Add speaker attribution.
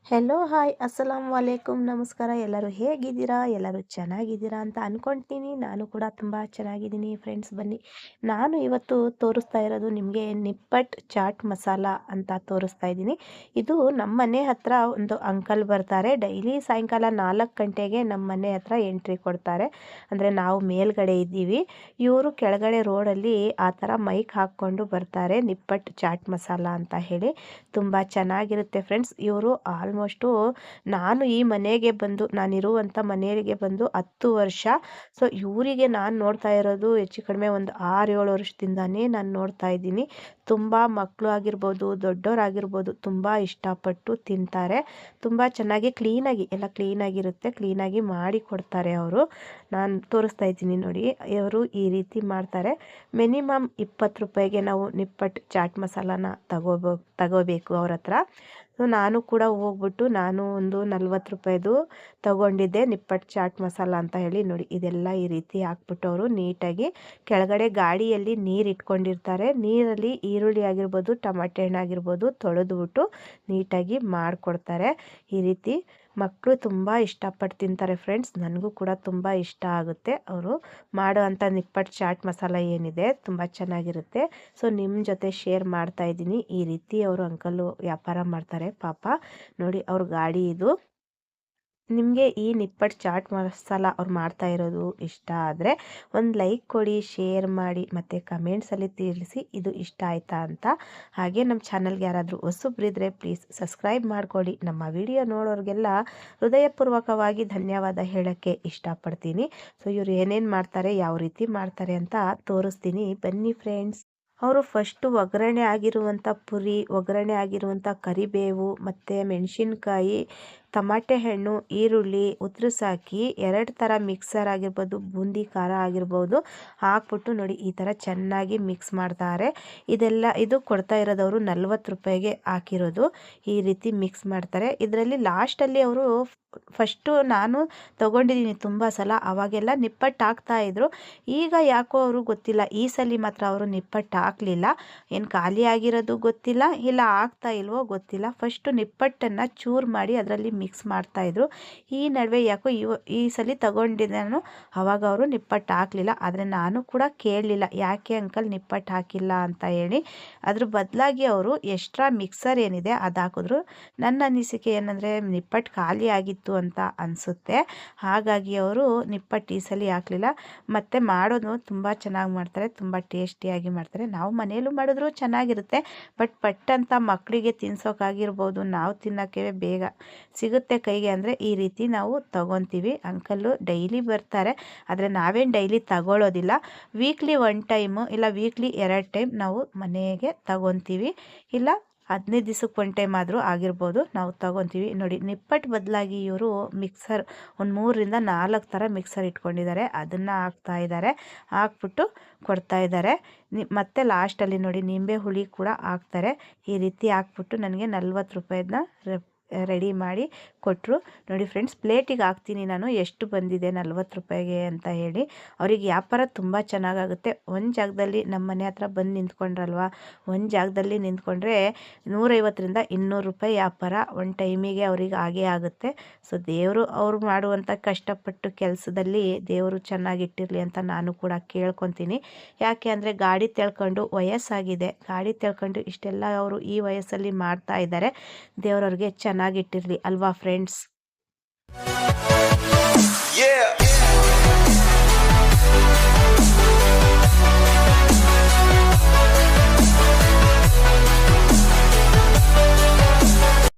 Speaker 1: Hello hi ಅಸ್ಸಲಾಮು ಅಲೈಕುಮ್ ನಮಸ್ಕಾರ. ಎಲ್ಲರೂ ಹೇಗಿದ್ದೀರಾ? ಎಲ್ಲರೂ ಚೆನ್ನಾಗಿದ್ದೀರಾ ಅಂತ ಅಂದ್ಕೊಳ್ತೀನಿ. ನಾನು ಕೂಡ ತುಂಬ ಚೆನ್ನಾಗಿದ್ದೀನಿ ಫ್ರೆಂಡ್ಸ್. ಬನ್ನಿ, ನಾನು ಇವತ್ತು ತೋರಿಸ್ತಾ ಇರೋದು ನಿಮಗೆ ನಿಪ್ಪಟ್ಟು ಚಾಟ್ ಮಸಾಲ ಅಂತ ತೋರಿಸ್ತಾ ಇದ್ದೀನಿ. ಇದು ನಮ್ಮ ಮನೆ ಹತ್ರ ಒಂದು ಅಂಕಲ್ ಬರ್ತಾರೆ. ಡೈಲಿ ಸಾಯಂಕಾಲ 4 ಗಂಟೆಗೆ ನಮ್ಮ ಮನೆ ಹತ್ರ ಎಂಟ್ರಿ ಕೊಡ್ತಾರೆ. ಅಂದರೆ ನಾವು ಮೇಲ್ಗಡೆ ಇದ್ದೀವಿ, ಇವರು ಕೆಳಗಡೆ ರೋಡಲ್ಲಿ ಆ ಥರ ಮೈಕ್ ಹಾಕ್ಕೊಂಡು ಬರ್ತಾರೆ. ನಿಪ್ಪಟ್ಟು ಚಾಟ್ ಮಸಾಲ ಅಂತ ಹೇಳಿ ತುಂಬ ಚೆನ್ನಾಗಿರುತ್ತೆ ಫ್ರೆಂಡ್ಸ್. ಇವರು ಆಲ್ಮೋಸ್ಟು ನಾನು ಈ ಮನೆಗೆ ಬಂದು ನಾನಿರುವಂಥ ಮನೆಗೆ ಬಂದು 10 ವರ್ಷ. ಸೊ ಇವರಿಗೆ ನಾನು ನೋಡ್ತಾ ಇರೋದು ಹೆಚ್ಚು ಕಡಿಮೆ ಒಂದು 6-7 ವರ್ಷದಿಂದನೇ ನಾನು ನೋಡ್ತಾ ಇದ್ದೀನಿ. ತುಂಬ ಮಕ್ಕಳು ಆಗಿರ್ಬೋದು, ದೊಡ್ಡವರಾಗಿರ್ಬೋದು ತುಂಬ ಇಷ್ಟಪಟ್ಟು ತಿಂತಾರೆ. ತುಂಬ ಚೆನ್ನಾಗಿ ಕ್ಲೀನಾಗಿ ಎಲ್ಲ ಕ್ಲೀನಾಗಿರುತ್ತೆ, ಕ್ಲೀನಾಗಿ ಮಾಡಿ ಕೊಡ್ತಾರೆ ಅವರು. ನಾನು ತೋರಿಸ್ತಾ ಇದ್ದೀನಿ ನೋಡಿ, ಇವರು ಈ ರೀತಿ ಮಾಡ್ತಾರೆ. ಮಿನಿಮಮ್ 20 ರೂಪಾಯಿಗೆ ನಾವು ನಿಪ್ಪಟ್ಟು ಚಾಟ್ ಮಸಾಲಾನ ತಗೋಬೇಕು ಅವ್ರ ಹತ್ರ. ಸೊ ನಾನು ಕೂಡ ಹೋಗ್ಬಿಟ್ಟು ನಾನು ಒಂದು 40 ರೂಪಾಯಿದು ತಗೊಂಡಿದ್ದೆ ನಿಪ್ಪಟ್ಟು ಚಾಟ್ ಮಸಾಲ ಅಂತ ಹೇಳಿ. ನೋಡಿ, ಇದೆಲ್ಲ ಈ ರೀತಿ ಹಾಕ್ಬಿಟ್ಟು ಅವರು ನೀಟಾಗಿ ಕೆಳಗಡೆ ಗಾಡಿಯಲ್ಲಿ ನೀರು ಇಟ್ಕೊಂಡಿರ್ತಾರೆ. ನೀರಲ್ಲಿ ಈರುಳ್ಳಿ ಆಗಿರ್ಬೋದು, ಟಮಾಟೆ ಹಣ್ಣು ಆಗಿರ್ಬೋದು ತೊಳೆದ್ಬಿಟ್ಟು ನೀಟಾಗಿ ಮಾಡಿಕೊಡ್ತಾರೆ. ಈ ರೀತಿ ಮಕ್ಕಳು ತುಂಬ ಇಷ್ಟಪಟ್ಟು ತಿಂತಾರೆ ಫ್ರೆಂಡ್ಸ್. ನನಗೂ ಕೂಡ ತುಂಬ ಇಷ್ಟ ಆಗುತ್ತೆ ಅವರು ಮಾಡೋ ಅಂಥ ನಿಪ್ಪಟ್ಟು ಚಾಟ್ ಮಸಾಲ ಏನಿದೆ, ತುಂಬ ಚೆನ್ನಾಗಿರುತ್ತೆ. ಸೊ ನಿಮ್ಮ ಜೊತೆ ಶೇರ್ ಮಾಡ್ತಾ ಇದ್ದೀನಿ. ಈ ರೀತಿ ಅವರು ಅಂಕಲು ವ್ಯಾಪಾರ ಮಾಡ್ತಾರೆ ಪಾಪ. ನೋಡಿ ಅವ್ರ ಗಾಡಿ ಇದು. ನಿಮಗೆ ಈ ನಿಪ್ಪಟ್ಟು ಚಾಟ್ ಮಸಾಲ ಅವ್ರು ಮಾಡ್ತಾ ಇರೋದು ಇಷ್ಟ ಆದರೆ ಒಂದು ಲೈಕ್ ಕೊಡಿ, ಶೇರ್ ಮಾಡಿ ಮತ್ತು ಕಮೆಂಟ್ಸಲ್ಲಿ ತಿಳಿಸಿ ಇದು ಇಷ್ಟ ಆಯಿತಾ ಅಂತ. ಹಾಗೆ ನಮ್ಮ ಚಾನಲ್ಗೆ ಯಾರಾದರೂ ಹೊಸಬ್ರಿದ್ರೆ ಪ್ಲೀಸ್ ಸಬ್ಸ್ಕ್ರೈಬ್ ಮಾಡ್ಕೊಳ್ಳಿ. ನಮ್ಮ ವಿಡಿಯೋ ನೋಡೋರಿಗೆಲ್ಲ ಹೃದಯಪೂರ್ವಕವಾಗಿ ಧನ್ಯವಾದ ಹೇಳೋಕ್ಕೆ ಇಷ್ಟಪಡ್ತೀನಿ. ಸೊ ಇವ್ರು ಏನೇನು ಮಾಡ್ತಾರೆ, ಯಾವ ರೀತಿ ಮಾಡ್ತಾರೆ ಅಂತ ತೋರಿಸ್ತೀನಿ ಬನ್ನಿ ಫ್ರೆಂಡ್ಸ್. ಅವರು ಫಸ್ಟು ಒಗ್ಗರಣೆ ಆಗಿರುವಂಥ ಪುರಿ, ಒಗ್ಗರಣೆ ಆಗಿರುವಂಥ ಕರಿಬೇವು ಮತ್ತು ಮೆಣಸಿನ್ಕಾಯಿ, ಟಮಾಟೆ ಹಣ್ಣು, ಈರುಳ್ಳಿ ಉದುರಿಸಾಕಿ 2 ಥರ ಮಿಕ್ಸರ್ ಆಗಿರ್ಬೋದು, ಬೂಂದಿ ಖಾರ ಆಗಿರ್ಬೋದು ಹಾಕ್ಬಿಟ್ಟು ನೋಡಿ ಈ ಥರ ಚೆನ್ನಾಗಿ ಮಿಕ್ಸ್ ಮಾಡ್ತಾರೆ. ಇದು ಕೊಡ್ತಾ ಇರೋದವರು 40 ರೂಪಾಯಿಗೆ ಹಾಕಿರೋದು. ಈ ರೀತಿ ಮಿಕ್ಸ್ ಮಾಡ್ತಾರೆ. ಇದರಲ್ಲಿ ಲಾಸ್ಟಲ್ಲಿ ಅವರು ಫಸ್ಟು ನಾನು ತೊಗೊಂಡಿದ್ದೀನಿ ತುಂಬ ಸಲ, ಅವಾಗೆಲ್ಲ ನಿಪ್ಪಟ್ಟು ಹಾಕ್ತಾಯಿದ್ರು. ಈಗ ಯಾಕೋ ಅವರು ಗೊತ್ತಿಲ್ಲ, ಈ ಸಲ ಮಾತ್ರ ಅವರು ನಿಪ್ಪಟ್ಟು ಹಾಕಲಿಲ್ಲ. ಏನು ಖಾಲಿ ಆಗಿರೋದು ಗೊತ್ತಿಲ್ಲ, ಇಲ್ಲ ಆಗ್ತಾ ಇಲ್ವೋ ಗೊತ್ತಿಲ್ಲ. ಫಸ್ಟು ನಿಪ್ಪಟ್ಟನ್ನು ಚೂರು ಮಾಡಿ ಅದರಲ್ಲಿ ಮಿಕ್ಸ್ ಮಾಡ್ತಾಯಿದ್ರು. ಈ ನಡುವೆ ಯಾಕೋ ಈ ಸಲ ತಗೊಂಡಿದ್ದಾನು, ಅವಾಗ ಅವರು ನಿಪ್ಪಟ್ಟು ಹಾಕಲಿಲ್ಲ. ಆದರೆ ನಾನು ಕೂಡ ಕೇಳಲಿಲ್ಲ ಯಾಕೆ ಅಂಕಲ್ ನಿಪ್ಪಟ್ಟು ಹಾಕಿಲ್ಲ ಅಂತ ಹೇಳಿ. ಅದ್ರ ಬದಲಾಗಿ ಅವರು ಎಕ್ಸ್ಟ್ರಾ ಮಿಕ್ಸರ್ ಏನಿದೆ ಅದು ಹಾಕಿದ್ರು. ನನ್ನ ಅನಿಸಿಕೆ ಏನಂದರೆ ನಿಪ್ಪಟ್ಟು ಖಾಲಿ ಆಗಿತ್ತು ಅಂತ ಅನಿಸುತ್ತೆ, ಹಾಗಾಗಿ ಅವರು ನಿಪ್ಪಟ್ಟು ಈ ಸಲ ಹಾಕಲಿಲ್ಲ. ಮತ್ತು ಮಾಡೋದು ತುಂಬ ಚೆನ್ನಾಗಿ ಮಾಡ್ತಾರೆ, ತುಂಬ ಟೇಸ್ಟಿಯಾಗಿ ಮಾಡ್ತಾರೆ. ನಾವು ಮನೆಯಲ್ಲೂ ಮಾಡಿದ್ರು ಚೆನ್ನಾಗಿರುತ್ತೆ. ಪಟ್ಟಂತ ಮಕ್ಕಳಿಗೆ ತಿನ್ಸೋಕ್ಕಾಗಿರ್ಬೋದು, ನಾವು ತಿನ್ನೋಕ್ಕೆ ಬೇಗ ಸಿಗುತ್ತೆ ಕೈಗೆ ಅಂದರೆ ಈ ರೀತಿ ನಾವು ತಗೊತೀವಿ. ಅಂಕಲ್ಲು ಡೈಲಿ ಬರ್ತಾರೆ, ಆದರೆ ನಾವೇನು ಡೈಲಿ ತಗೊಳ್ಳೋದಿಲ್ಲ. ವೀಕ್ಲಿ 1 ಟೈಮು ಇಲ್ಲ ವೀಕ್ಲಿ 2 ಟೈಮ್ ನಾವು ಮನೆಗೆ ತಗೊತೀವಿ. ಇಲ್ಲ 15 ದಿವಸಕ್ಕೆ 1 ಟೈಮ್ ಆದರೂ ಆಗಿರ್ಬೋದು, ನಾವು ತಗೊತೀವಿ. ನೋಡಿ ನಿಪ್ಪಟ್ಟು ಬದಲಾಗಿ ಇವರು ಮಿಕ್ಸರ್ ಒಂದು 3ರಿಂದ 4 ಥರ ಮಿಕ್ಸರ್ ಇಟ್ಕೊಂಡಿದ್ದಾರೆ. ಅದನ್ನು ಹಾಕ್ತಾಯಿದ್ದಾರೆ, ಹಾಕ್ಬಿಟ್ಟು ಕೊಡ್ತಾಯಿದ್ದಾರೆ. ಮತ್ತು ಲಾಸ್ಟಲ್ಲಿ ನೋಡಿ ನಿಂಬೆ ಹುಳಿ ಕೂಡ ಹಾಕ್ತಾರೆ. ಈ ರೀತಿ ಹಾಕ್ಬಿಟ್ಟು ನನಗೆ 40 ರೂಪಾಯಿನ ರೆಡಿ ಮಾಡಿ ಕೊಟ್ಟರು. ನೋಡಿ ಫ್ರೆಂಡ್ಸ್, ಪ್ಲೇಟಿಗೆ ಹಾಕ್ತೀನಿ ನಾನು ಎಷ್ಟು ಬಂದಿದೆ 40 ರೂಪಾಯಿಗೆ ಅಂತ ಹೇಳಿ. ಅವ್ರಿಗೆ ವ್ಯಾಪಾರ ತುಂಬ ಚೆನ್ನಾಗಾಗುತ್ತೆ. ಒಂದು ಜಾಗದಲ್ಲಿ ನಮ್ಮ ಮನೆ ಹತ್ರ ಬಂದು ನಿಂತ್ಕೊಂಡ್ರಲ್ವ, ಒಂದು ಜಾಗದಲ್ಲಿ ನಿಂತ್ಕೊಂಡ್ರೆ 150ರಿಂದ 200 ರೂಪಾಯಿ ವ್ಯಾಪಾರ ಒಂದು ಟೈಮಿಗೆ ಅವ್ರಿಗೆ ಆಗೇ ಆಗುತ್ತೆ. ಸೊ ದೇವರು ಅವ್ರು ಮಾಡುವಂಥ ಕಷ್ಟಪಟ್ಟು ಕೆಲಸದಲ್ಲಿ ದೇವರು ಚೆನ್ನಾಗಿಟ್ಟಿರಲಿ ಅಂತ ನಾನು ಕೂಡ ಕೇಳ್ಕೊತೀನಿ. ಯಾಕೆ ಅಂದರೆ ಗಾಡಿ ತೆಳ್ಕೊಂಡು ವಯಸ್ಸಾಗಿದೆ, ಗಾಡಿ ತೆಳ್ಕೊಂಡು ಇಷ್ಟೆಲ್ಲ ಅವರು ಈ ವಯಸ್ಸಲ್ಲಿ ಮಾಡ್ತಾ ಇದ್ದಾರೆ. ದೇವರವ್ರಿಗೆ ಚೆನ್ನಾಗಿಟ್ಟಿರಲಿ ಅಲ್ವಾ ಫ್ರೆಂಡ್ಸ್.